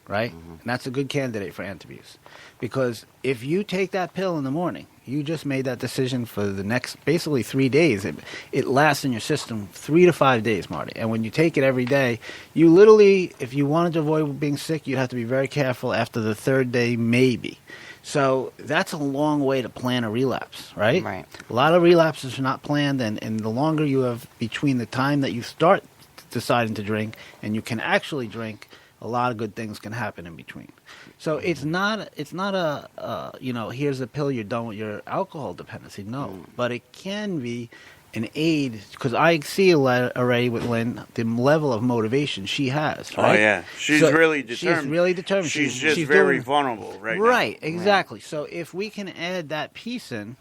right? And that's a good candidate for Antabuse. Because if you take that pill in the morning, you just made that decision for the next basically 3 days. It lasts in your system 3 to 5 days, Marty. And when you take it every day, you literally, if you wanted to avoid being sick, you'd have to be very careful after the third day, maybe. So that's a long way to plan a relapse, right? Right. A lot of relapses are not planned, and the longer you have between the time that you start deciding to drink and you can actually drink, a lot of good things can happen in between. So it's not a here's a pill, you're done with your alcohol dependency. No, but it can be an aid, because I see already with Lynn the level of motivation she has. Right? Oh yeah, she's really determined. She's really determined. She's just very vulnerable right now. Right, exactly. So if we can add that piece in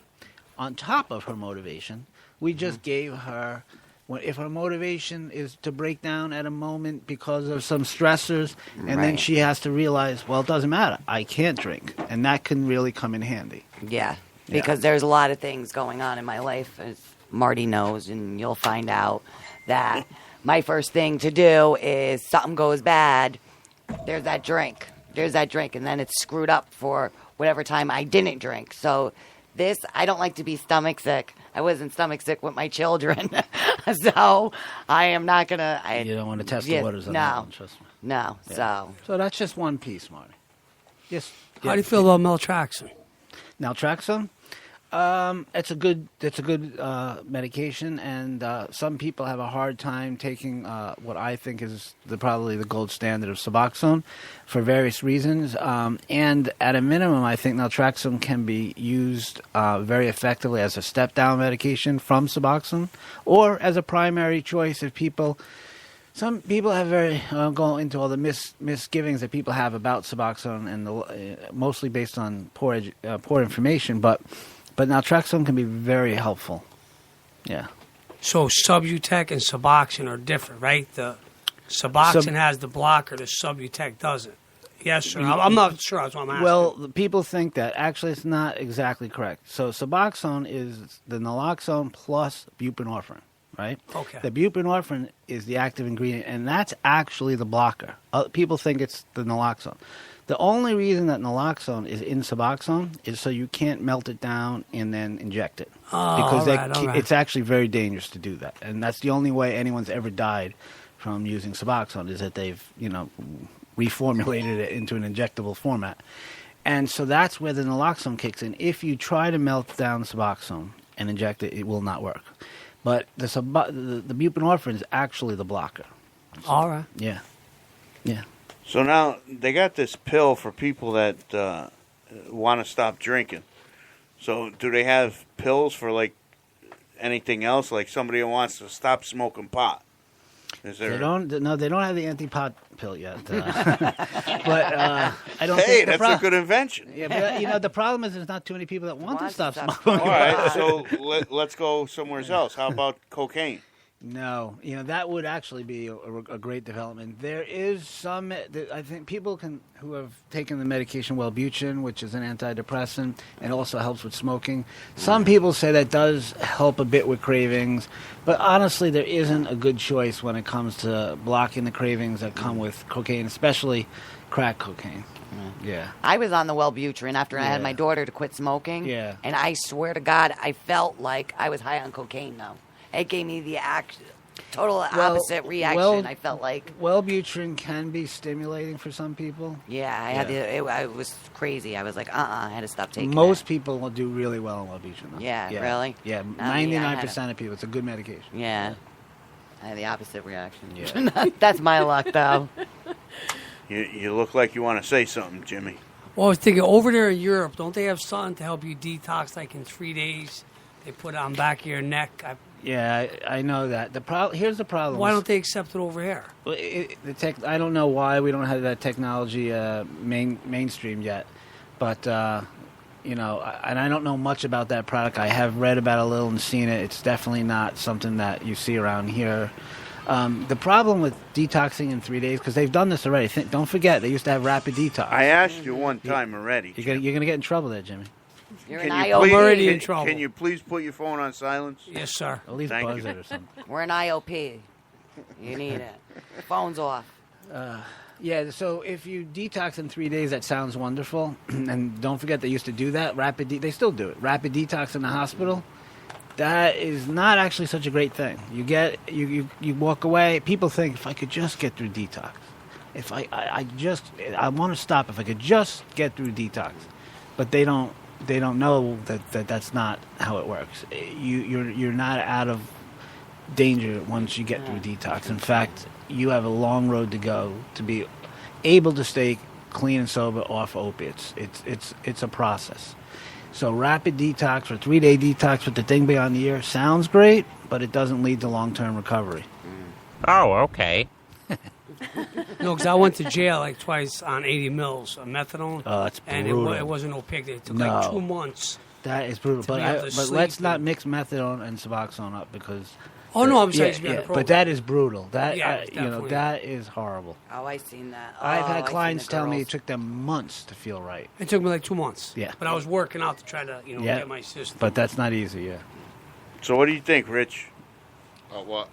on top of her motivation, we just gave her. If her motivation is to break down at a moment because of some stressors, and then Right. she has to realize, well, it doesn't matter. I can't drink. And that can really come in handy. Yeah, because there's a lot of things going on in my life, as Marty knows, and you'll find out that my first thing to do is something goes bad, there's that drink, and then it's screwed up for whatever time I didn't drink. So I don't like to be stomach sick. I wasn't stomach sick with my children, so I am not going to... You don't want to test the waters on that one, trust me. No, Yeah. So that's just one piece, Marty. Yes. How do you feel about Naltrexone? Naltrexone? It's a good medication, and some people have a hard time taking what I think is probably the gold standard of Suboxone for various reasons. And at a minimum, I think Naltrexone can be used very effectively as a step-down medication from Suboxone, or as a primary choice if people. Some people have go into all the misgivings that people have about Suboxone, and mostly based on poor information, but naltrexone can be very helpful. Yeah. So Subutex and Suboxone are different, right? The Suboxone has the blocker, the Subutex doesn't. Yes, sir. I'm not sure. That's what I'm asking. Well, the people think that. Actually, it's not exactly correct. So Suboxone is the naloxone plus buprenorphine, right? Okay. The buprenorphine is the active ingredient, and that's actually the blocker. People think it's the naloxone. The only reason that naloxone is in Suboxone is so you can't melt it down and then inject it. Oh, because all right. it's actually very dangerous to do that. And that's the only way anyone's ever died from using Suboxone, is that they've, reformulated it into an injectable format. And so that's where the naloxone kicks in. If you try to melt down Suboxone and inject it, it will not work. But the buprenorphine is actually the blocker. All right. Yeah. Yeah. So now they got this pill for people that want to stop drinking. So do they have pills for like anything else? Like somebody who wants to stop smoking pot? Is there? They don't have the anti-pot pill yet. But I don't. Hey, think that's a good invention. Yeah, but the problem is there's not too many people that want to stop smoking. All right, so let's go somewhere else. How about cocaine? No, that would actually be a great development. There is some, I think, people who have taken the medication Wellbutrin, which is an antidepressant, and also helps with smoking. Some people say that does help a bit with cravings, but honestly, there isn't a good choice when it comes to blocking the cravings that come with cocaine, especially crack cocaine. Yeah. I was on the Wellbutrin after I had my daughter to quit smoking. Yeah. And I swear to God, I felt like I was high on cocaine, though. It gave me the total opposite reaction. I felt like. Wellbutrin can be stimulating for some people. Yeah, I had it was crazy. I was like, I had to stop taking it. Most people will do really well on Wellbutrin. Though. Yeah, really? Yeah, Not me, 99% of people. It's a good medication. Yeah. I had the opposite reaction. Yeah. That's my luck, though. You look like you want to say something, Jimmy. Well, I was thinking, over there in Europe, don't they have something to help you detox, like in 3 days? They put it on back of your neck. Yeah, I know that. Here's the problem. Why don't they accept it over here? Well, I don't know why we don't have that technology mainstream yet, but and I don't know much about that product. I have read about it a little and seen it. It's definitely not something that you see around here. The problem with detoxing in 3 days, because they've done this already. Don't forget, they used to have rapid detox. I asked you one time already. You're gonna get in trouble there, Jimmy. I'm already in trouble. Can you please put your phone on silence? Yes, sir. At least Thank buzz you. it or something. We're an IOP. You need it. Phone's off. Yeah, so if you detox in 3 days, that sounds wonderful. And don't forget, they used to do that. They still do it. Rapid detox in the hospital. That is not actually such a great thing. You walk away. People think, if I could just get through detox, if I want to stop. If I could just get through detox, but they don't know that that's not how it works. You're not out of danger once you get through detox. In fact, you have a long road to go to be able to stay clean and sober off opiates. It's a process. So rapid detox or 3-day detox with the thing beyond the ear sounds great, but it doesn't lead to long-term recovery. Oh, okay. No, because I went to jail like twice on 80 mils of methadone. Oh, that's and brutal. it wasn't no pig. It took No. like 2 months. That is brutal. to be able to But sleep let's not and- mix methadone and Suboxone up because. Oh, no, I'm saying it's beyond the but program. that is brutal. That Yeah, it's definitely- that is horrible. Oh, I seen that. I've Oh, had I clients seen the tell me it girls. took them months to feel right. It took me like 2 months. Yeah. But I was working out to try to, Yeah, get my system. but that's not easy. Yeah. So what do you think, Rich? What?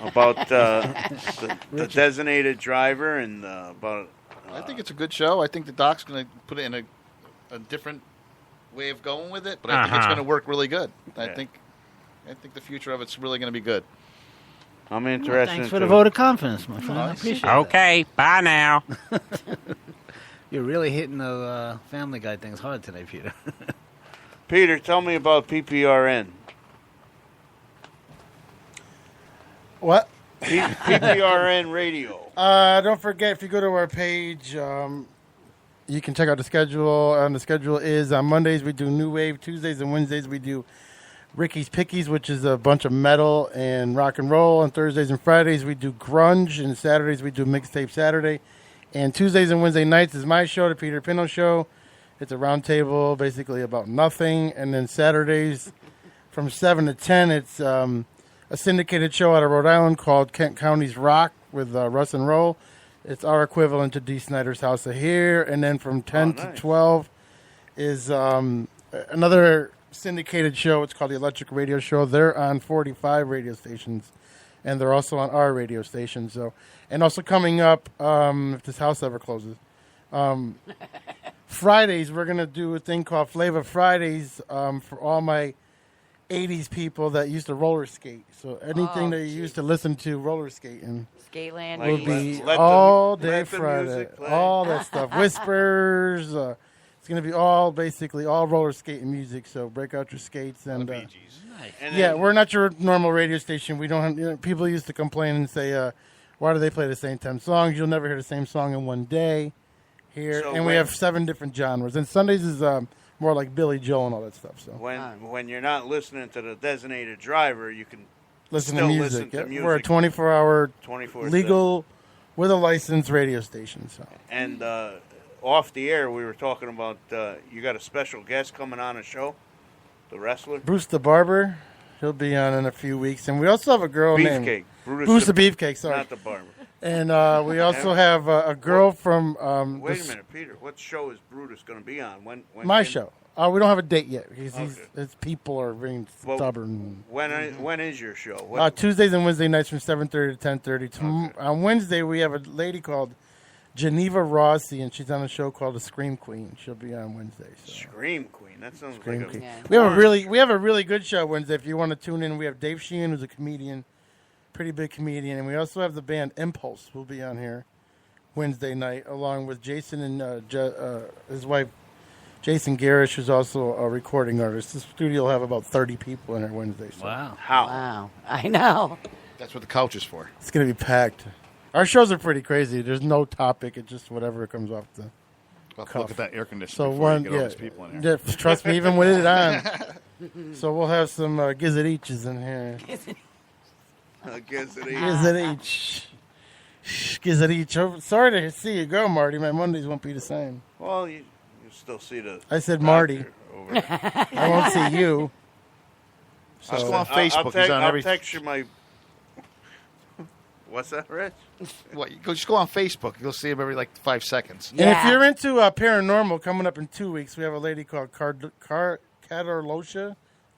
About the designated driver and about... I think it's a good show. I think the doc's going to put it in a different way of going with it, but I think it's going to work really good. I think the future of it's really going to be good. I'm interested. Thanks for the vote of confidence, my friend. I appreciate it. Okay, bye now. You're really hitting the Family Guy things hard today, Peter. Peter, tell me about PPRN. What? PPRN Radio. Don't forget, if you go to our page, you can check out the schedule. The schedule is on Mondays we do New Wave, Tuesdays and Wednesdays we do Ricky's Pickies, which is a bunch of metal and rock and roll. On Thursdays and Fridays we do grunge, and Saturdays we do Mixtape Saturday. And Tuesdays and Wednesday nights is my show, the Peter Pino Show. It's a roundtable, basically about nothing. And then Saturdays from 7 to 10, it's a syndicated show out of Rhode Island called Kent County's Rock with Russ and Roll. It's our equivalent to Dee Snider's House of Here. And then from 10 to 12 is another syndicated show. It's called the Electric Radio Show. They're on 45 radio stations, and they're also on our radio station. So, and also coming up, if this house ever closes, Fridays we're gonna do a thing called Flavor Fridays for all my 80s people that used to roller skate. So anything that you used to listen to roller skating Skateland will East. be Let all the day Friday. music play. All that stuff. Whispers. It's going to be basically all roller skating music. So break out your skates. And And yeah, then- we're not your normal radio station. We don't have, people used to complain and say, why do they play the same 10 songs? You'll never hear the same song in one day here. So and we have 7 different genres. And Sundays is more like Billy Joel and all that stuff. So When you're not listening to the designated driver, you can listen still to music. Listen to Yeah. music. We're a 24-hour 24/7. legal with a licensed radio station. So. And off the air, we were talking about you got a special guest coming on a show, the wrestler. Bruce the Barber. He'll be on in a few weeks. And we also have a girl Beefcake. named Brutus the Beefcake, sorry. Not the barber. And we also have a girl from... Wait a minute, Peter. What show is Brutus going to be on? When my can- show. We don't have a date yet because his people are being stubborn. When is your show? What- Tuesdays and Wednesday nights from 7:30 to 10:30. On Wednesday, we have a lady called Geneva Rossi, and she's on a show called The Scream Queen. She'll be on Wednesday. So. Scream Queen. That sounds Scream like Queen. a... We have a really good show Wednesday. If you want to tune in, we have Dave Sheehan, who's a comedian, pretty big comedian. And we also have the band Impulse will be on here Wednesday night, along with Jason and his wife, Jason Garish, who's also a recording artist. The studio will have about 30 people in here Wednesday. So Wow. How? Wow. I know. That's what the couch is for. it's going to be packed. Our shows are pretty crazy. There's no topic. It's just whatever comes off the Look cuff. at that air conditioner So before one, you get all these people in yeah, here. trust me, even with it on. So we'll have some gizzardiches in here. Gizzardich. Gizzardich. Oh, sorry to see you go, Marty. My Mondays won't be the same. Well, you still see the. I said Marty. over there. I won't see you. Just So- go on Facebook. He's on every. I'll text you my. What's that, Rich? What? Just go on Facebook. You'll see him every like 5 seconds. And if you're into paranormal, coming up in 2 weeks, we have a lady called Katarlosha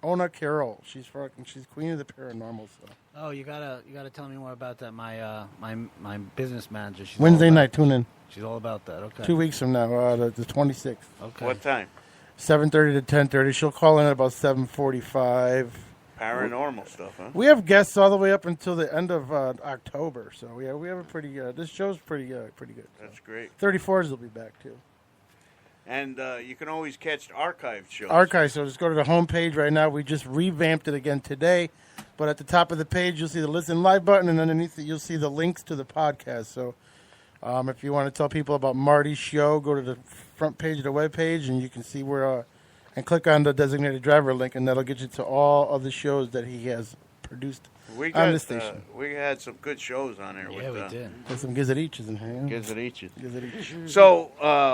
Ona Carroll. She's queen of the paranormal. So Oh, you gotta tell me more about that. My business manager. She's Wednesday all about- night, tune in. She's all about that. Okay. 2 weeks from now, the 26th. Okay. What time? 7:30 to 10:30. She'll call in at about 7:45. Paranormal stuff, huh? We have guests all the way up until the end of October, so we have a pretty. This show's pretty good. That's great. 34s will be back too. And you can always catch archived shows. Archive. So just go to the homepage right now. We just revamped it again today, but at the top of the page you'll see the listen live button, and underneath it you'll see the links to the podcast. So if you want to tell people about Marty's show, go to the front page of the webpage, and you can see where. And click on the designated driver link, and that'll get you to all of the shows that he has produced on the station. We had some good shows on there. Yeah, we did. There's some gizzardiches in here. Gizzardiches. So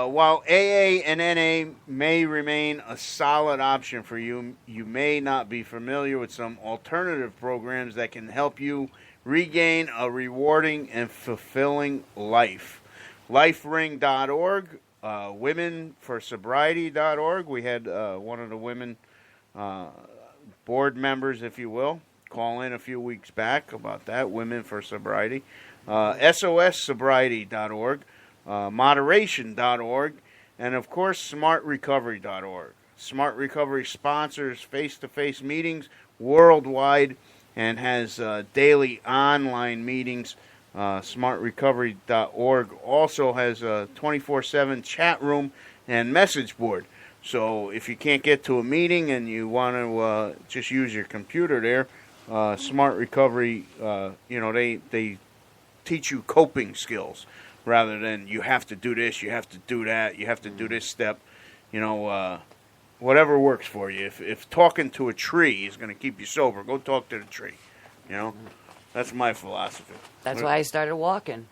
while AA and NA may remain a solid option for you, you may not be familiar with some alternative programs that can help you regain a rewarding and fulfilling life. LifeRing.org. WomenForSobriety.org. We had one of the women board members, if you will, call in a few weeks back about that, Women for Sobriety. SOSSobriety.org, Moderation.org, and, of course, SmartRecovery.org. Smart Recovery sponsors face-to-face meetings worldwide and has daily online meetings. SmartRecovery.org also has a 24/7 chat room and message board. So if you can't get to a meeting and you want to just use your computer there, Smart Recovery, they teach you coping skills rather than you have to do this, you have to do that, you have to do this step. Whatever works for you. If talking to a tree is going to keep you sober, go talk to the tree. That's my philosophy. That's why I started walking.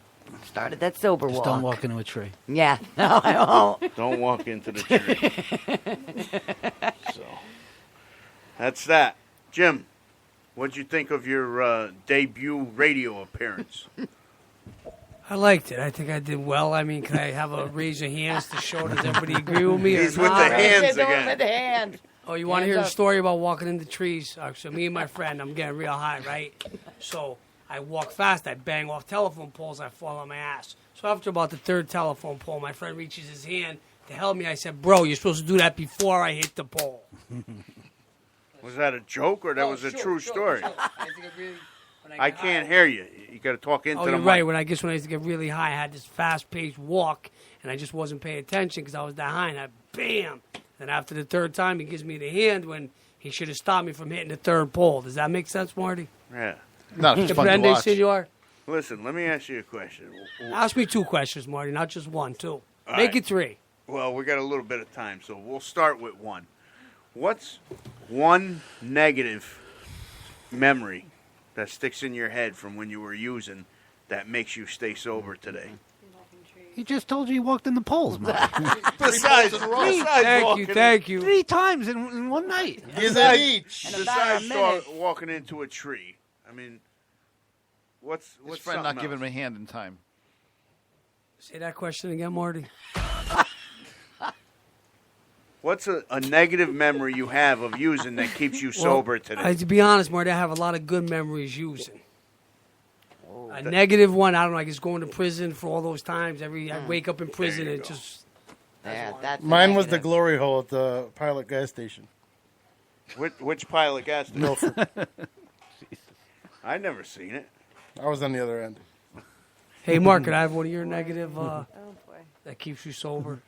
Started that sober Just walk. don't walk into a tree. Yeah, no, I won't. Don't walk into the tree. So that's that. Jim, what'd you think of your debut radio appearance? I liked it. I think I did well. I mean, can I have a raise of hands to show? Does everybody agree with me? He's or with not? the hands Doing again. with the hand. Oh, you want to hear Hands the up. story about walking into trees? So me and my friend, I'm getting real high, right? So I walk fast. I bang off telephone poles. I fall on my ass. So after about the third telephone pole, my friend reaches his hand to help me. I said, bro, you're supposed to do that before I hit the pole. Was that a joke or that was a true story? I get can't high- hear you. You got to talk into Oh, the you're mic. right. When I used to get really high, I had this fast-paced walk, and I just wasn't paying attention because I was that high, and I bam. And after the third time, he gives me the hand when he should have stopped me from hitting the third pole. Does that make sense, Marty? Yeah. No, it's fun to Comprende, watch. senor? Listen, let me ask you a question. Ask me 2 questions, Marty, not just one, too. All Make right. it 3. Well, we got a little bit of time, so we'll start with one. What's one negative memory that sticks in your head from when you were using that makes you stay sober today? He just told you he walked in the poles, man. Besides Thank you. 3 times in one night. Besides walking into a tree, I mean, what's His friend not something giving him else? a hand in time. Say that question again, Marty. What's a negative memory you have of using that keeps you sober today? To be honest, Marty, I have a lot of good memories using. A negative one, I don't know, I guess going to prison for all those times. I wake up in prison and just... That's Mine was the glory hole at the Pilot gas station. Which pilot gas station? Milford. I never seen it. I was on the other end. Hey, Mark, can I have one of your negative that keeps you sober?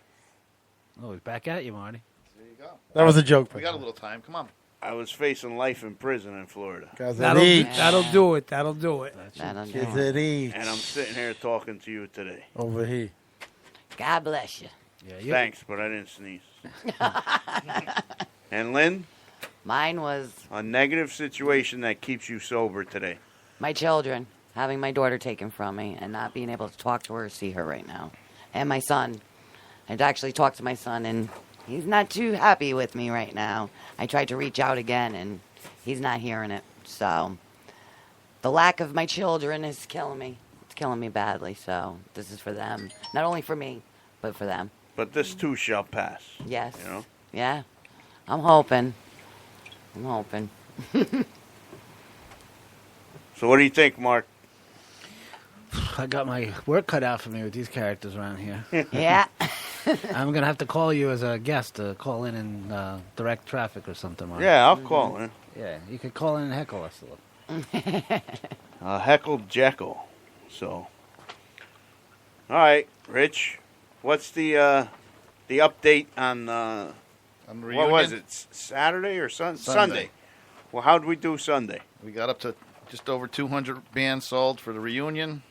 Oh, he's back at you, Marty. There you go. That was a joke. We got a little time. Come on. I was facing life in prison in Florida. That'll do it. That'll do it. Kids at each. And I'm sitting here talking to you today. Over here. God bless you. Yeah, Thanks, but I didn't sneeze. And Lynn? Mine was a negative situation that keeps you sober today. my children, having my daughter taken from me and not being able to talk to her or see her right now. And my son. I'd actually talked to my son, and he's not too happy with me right now. I tried to reach out again, and he's not hearing it. So the lack of my children is killing me. It's killing me badly. So this is for them. Not only for me, but for them. But this too shall pass. Yes. You know? Yeah. I'm hoping. So what do you think, Mark? I got my work cut out for me with these characters around here. Yeah. I'm going to have to call you as a guest to call in and direct traffic or something, Mark. Yeah, I'll call in. Yeah, you could call in and heckle us a little. Heckle Jekyll. So, all right, Rich, what's the update on the what was reunion? it? Saturday or Sunday? Sunday. Well, how did we do Sunday? We got up to just over 200 bands sold for the reunion.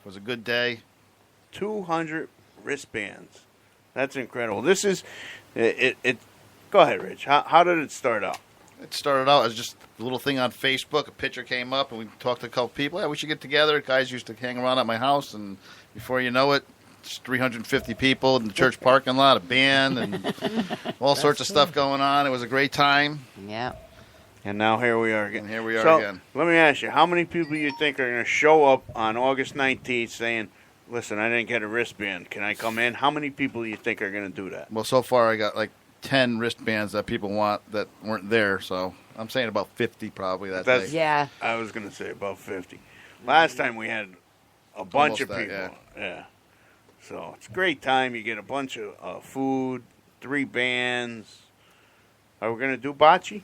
It was a good day. 200 wristbands. That's incredible. This is it. Go ahead, Rich. How did it start out? It started out as just a little thing on Facebook. A picture came up, and we talked to a couple people. Yeah, we should get together. Guys used to hang around at my house, and before you know it, it's 350 people in the church parking lot, a band, and all sorts of stuff going on. It was a great time. Yeah. And now here we are again. Here we are so, again. Let me ask you, how many people you think are going to show up on August 19th saying, listen, I didn't get a wristband. Can I come in? How many people do you think are going to do that? Well, so far I got like 10 wristbands that people want that weren't there, so I'm saying about 50 probably that day. Yeah. I was going to say about 50. Last time we had a bunch Almost of that, people. Yeah. So it's a great time. You get a bunch of food, 3 bands. Are we going to do bocce?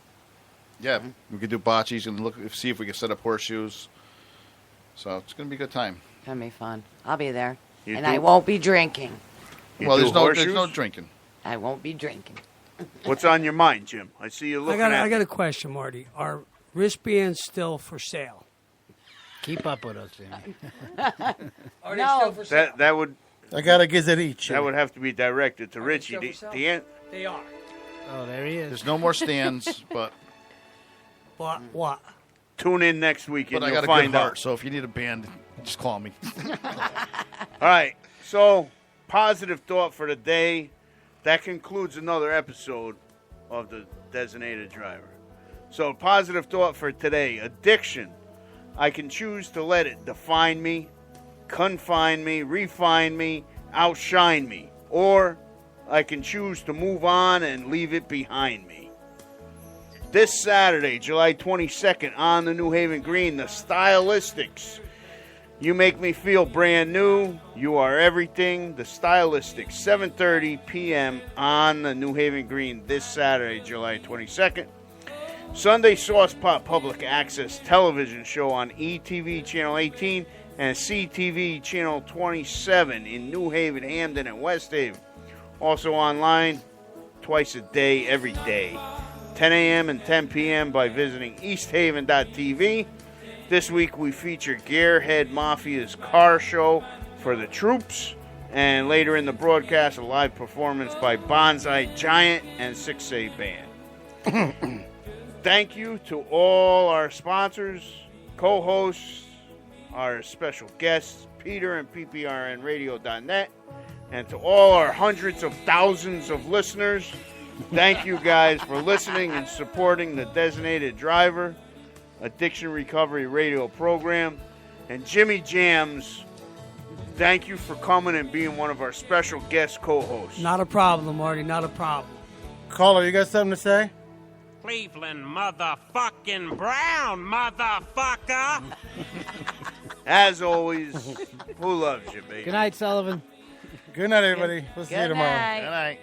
Yeah, we could do bocces and see if we can set up horseshoes. So it's going to be a good time. Gonna be fun. I'll be there. You And do- I won't be drinking. Well, there's no drinking. I won't be drinking. What's on your mind, Jim? I see you looking I got a question, Marty. Are wristbands still for sale? Keep up with us, Jimmy. Are they still for sale? That would. I got a gizzard each. That would have to be directed to Richie. still for sale? They are. Oh, there he is. There's no more stands, but What? Tune in next week and I you'll got a find good heart. out. So if you need a band, just call me. All right. So, positive thought for the day. That concludes another episode of the Designated Driver. So, positive thought for today. Addiction. I can choose to let it define me, confine me, refine me, outshine me. Or I can choose to move on and leave it behind me. This Saturday, July 22nd, on the New Haven Green, the Stylistics. You make me feel brand new. You are everything. The Stylistics, 7:30 p.m. on the New Haven Green this Saturday, July 22nd. Sunday Sauce Pot Public Access Television Show on ETV Channel 18 and CTV Channel 27 in New Haven, Hamden, and West Haven. Also online twice a day, every day. 10 a.m. and 10 p.m. by visiting easthaven.tv. This week we feature Gearhead Mafia's car show for the troops. And later in the broadcast, a live performance by Bonsai Giant and 6A Band. Thank you to all our sponsors, co-hosts, our special guests, Peter and PPRNradio.net, and to all our hundreds of thousands of listeners. Thank you guys for listening and supporting the Designated Driver Addiction Recovery Radio program. And Jimmy Jams, thank you for coming and being one of our special guest co-hosts. Not a problem, Marty. Not a problem. Caller, you got something to say? Cleveland motherfucking Brown, motherfucker. As always, who loves you, baby? Good night, Sullivan. Good night, everybody. We'll see you tomorrow. night. Good night.